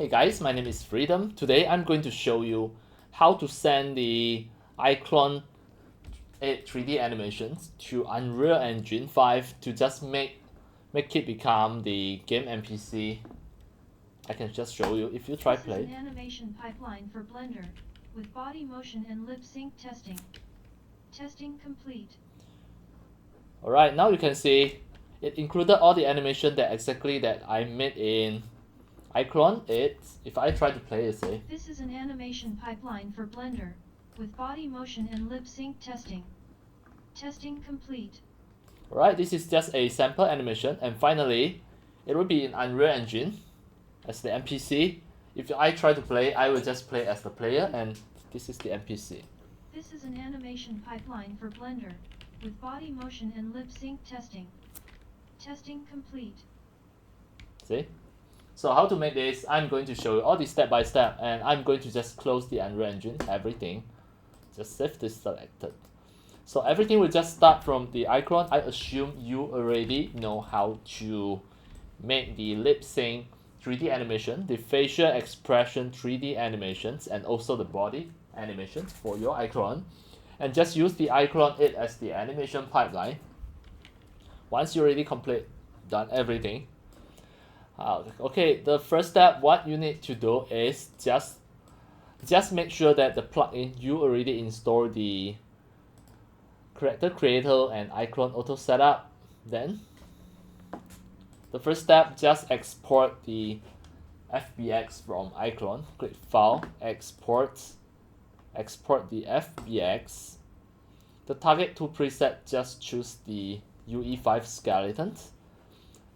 Hey guys, my name is Freedom. Today I'm going to show you how to send the iClone 8 3D animations to Unreal Engine 5 to just make it become the game NPC. I can just show you if you try play. This is an animation pipeline for Blender, with body motion and lip sync testing. Testing complete. Alright, now you can see it included all the animation that I made in iClone 8. If I try to play it, say. This is an animation pipeline for Blender, with body motion and lip sync testing. Testing complete. Alright, this is just a sample animation, and finally, it will be in Unreal Engine as the NPC. If I try to play, I will just play as the player, and this is the NPC. This is an animation pipeline for Blender, with body motion and lip sync testing. Testing complete. See? So how to make this, I'm going to show you all this step by step, and I'm going to just close the Unreal Engine, everything. Just save this selected. So everything will just start from the iClone. I assume you already know how to make the lip sync 3D animation, the facial expression 3D animations, and also the body animations for your iClone. And just use the iClone 8 as the animation pipeline. Once you already done everything. Okay, the first step, what you need to do is just make sure that the plugin you already installed the character creator and iClone auto setup. Then the first step, just export the FBX from iClone. Click File, Export the FBX. The target tool preset, just choose the UE5 skeletons.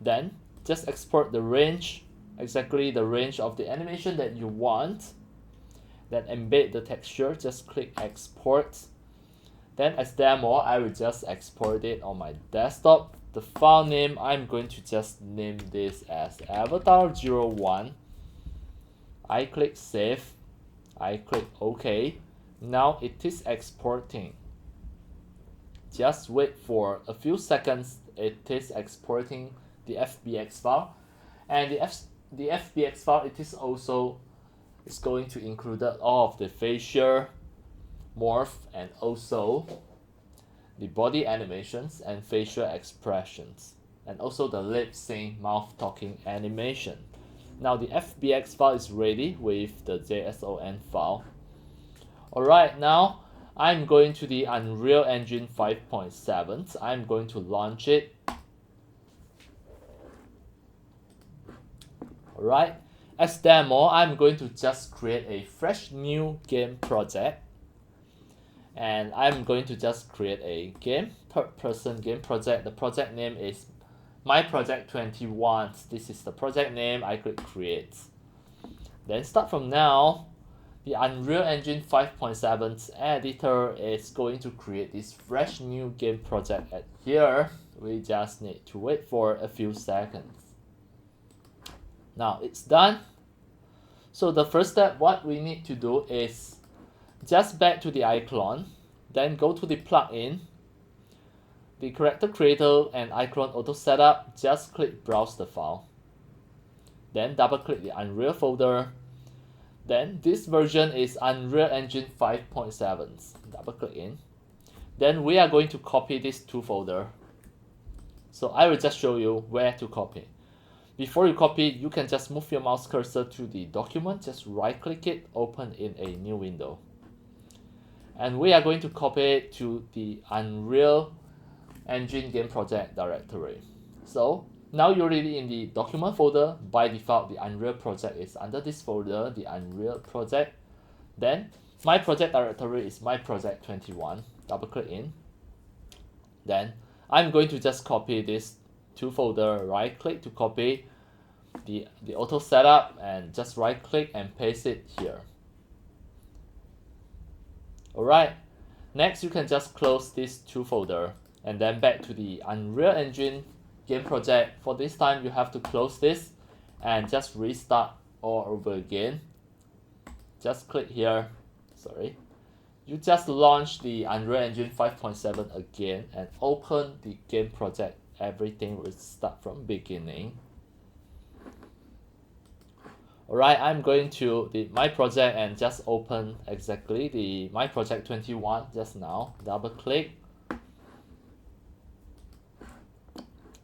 Then just export the range, exactly the range of the animation that you want. Then embed the texture, just click Export. Then as demo, I will just export it on my desktop. The file name, I'm going to just name this as avatar01. I click Save. I click OK. Now it is exporting. Just wait for a few seconds. It is exporting the FBX file. And the FBX file, it is also going to include all of the facial, morph, and also the body animations and facial expressions, and also the lip sync mouth talking animation. Now the FBX file is ready with the JSON file. Alright, now I'm going to the Unreal Engine 5.7. I'm going to launch it. Alright, as demo, I'm going to just create a fresh new game project. And I'm going to just create a third-person game project. The project name is My Project 21. This is the project name. I click Create. Then start from now. The Unreal Engine 5.7's editor is going to create this fresh new game project at here. We just need to wait for a few seconds. Now it's done. So the first step, what we need to do is just back to the iClone, then go to the plugin, the character creator and iClone auto setup. Just click browse the file. Then double click the Unreal folder. Then this version is Unreal Engine 5.7. Double click in. Then we are going to copy these two folders. So I will just show you where to copy. Before you copy, you can just move your mouse cursor to the document, just right click it, open in a new window. And we are going to copy it to the Unreal Engine game project directory. So now you're already in the document folder. By default, the Unreal project is under this folder, the Unreal project. Then my project directory is my project 21. Double click in. Then I'm going to just copy this two folder, right click to copy the auto setup, and just right click and paste it here. Alright, next you can just close this two folder and then back to the Unreal Engine game project. For this time you have to close this and just restart all over again. Just click here, sorry. You just launch the Unreal Engine 5.7 again and open the game project. Everything will start from beginning. Alright, I'm going to my project and just open exactly the my project 21 just now. Double click.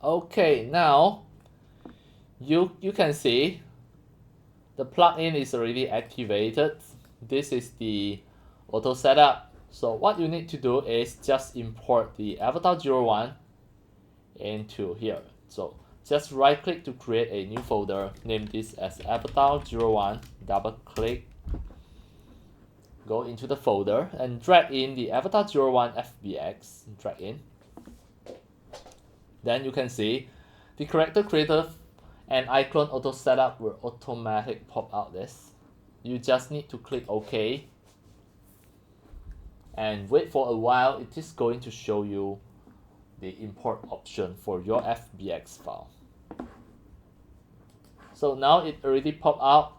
Okay, now you can see the plugin is already activated. This is the auto setup. So what you need to do is just import the avatar01 into here. So just right click to create a new folder, name this as avatar01, double click, go into the folder and drag in the avatar01 FBX, drag in. Then you can see the character creator and iClone auto setup will automatically pop out this. You just need to click OK and wait for a while. It is going to show you the import option for your FBX file. So now it already popped out.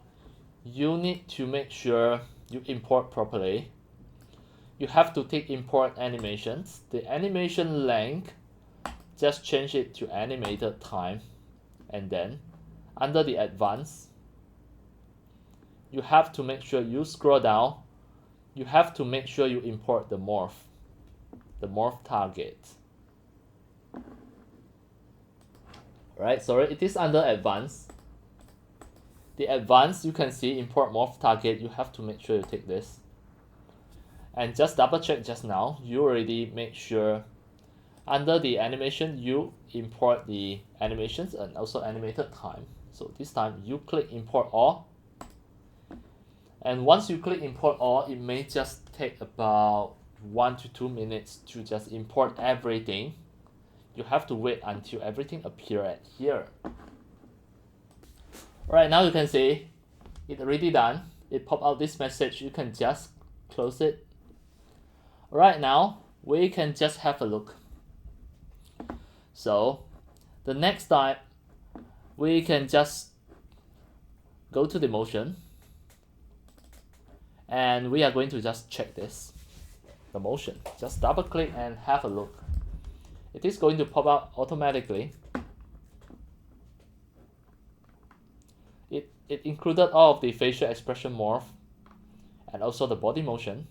You need to make sure you import properly. You have to take import animations. The animation length, just change it to animated time, and then under the advanced, you have to make sure you scroll down. You have to make sure you import the morph target. Right, sorry, it is under advanced. The advanced, you can see import morph target. You have to make sure you take this. And just double check just now, you already make sure under the animation you import the animations and also animated time. So this time you click import all. And once you click import all, it may just take about 1 to 2 minutes to just import everything. You have to wait until everything appears at here. Alright, now you can see it already done. It popped out this message. You can just close it. Alright, now we can just have a look. So the next time we can just go to the motion and we are going to just check this, the motion. Just double click and have a look. It is going to pop out automatically. It included all of the facial expression morph and also the body motion.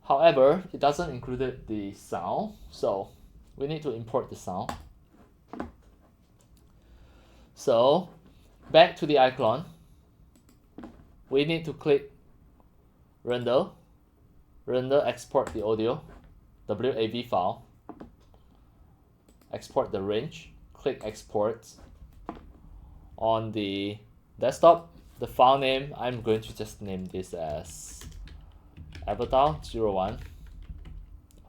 However, it doesn't include the sound, so we need to import the sound. So back to the iClone, we need to click render, export the audio, WAV file, export the range, click export. On the desktop, the file name, I'm going to just name this as avatar01.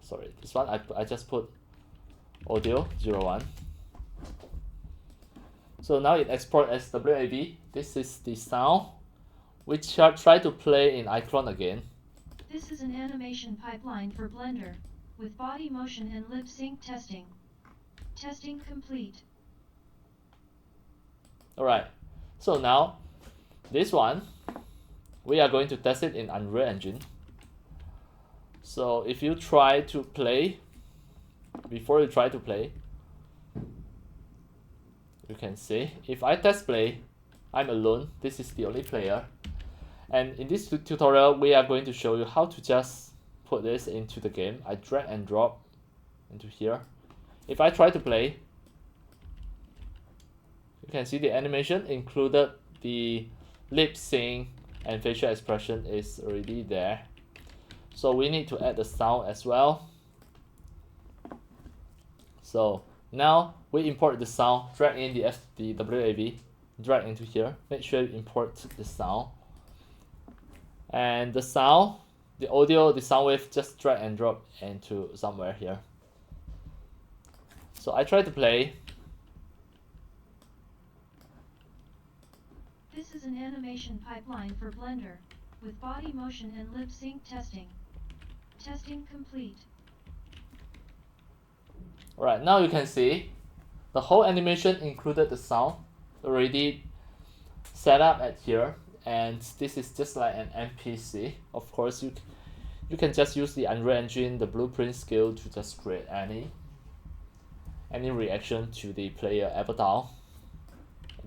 Sorry, this one I just put audio 01. So now it exports as WAV. This is the sound. We try to play in iClone again. This is an animation pipeline for Blender, with body motion and lip sync testing. Testing complete. Alright, so now this one, we are going to test it in Unreal Engine. So if you try to play, before you try to play, you can see, if I test play, I'm alone, this is the only player. And in this tutorial, we are going to show you how to just put this into the game. I drag and drop into here. If I try to play, you can see the animation included the lip sync and facial expression is already there. So we need to add the sound as well. So now we import the sound, drag in the WAV, drag into here. Make sure you import the sound. And the sound, the audio, the sound wave, just drag and drop into somewhere here. So I try to play. This is an animation pipeline for Blender, with body motion and lip sync testing. Testing complete. Alright, now you can see the whole animation included the sound already set up at here, and this is just like an NPC. Of course, you can just use the Unreal Engine, the blueprint skill to just create any reaction to the player avatar.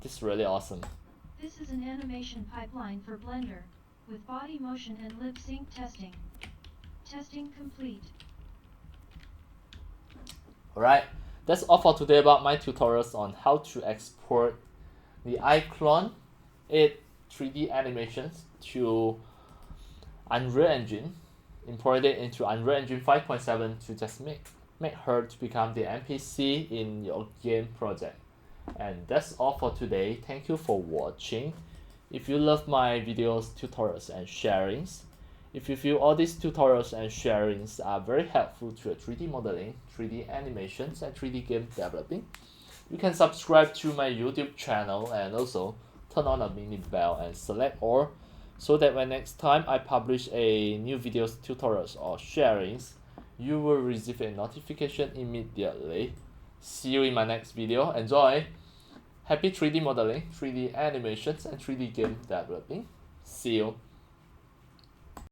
This is really awesome. This is an animation pipeline for Blender, with body motion and lip sync testing. Testing complete. Alright, that's all for today about my tutorials on how to export the iClone 8 3D animations to Unreal Engine, import it into Unreal Engine 5.7 to just make her to become the NPC in your game project. And that's all for today. Thank you for watching. If you love my videos, tutorials and sharings, if you feel all these tutorials and sharings are very helpful to your 3D modeling, 3D animations and 3D game developing, you can subscribe to my YouTube channel and also turn on the mini bell and select all, so that when next time I publish a new videos, tutorials or sharings, you will receive a notification immediately. See you in my next video. Enjoy! Happy 3D modeling, 3D animations and 3D game developing. See you!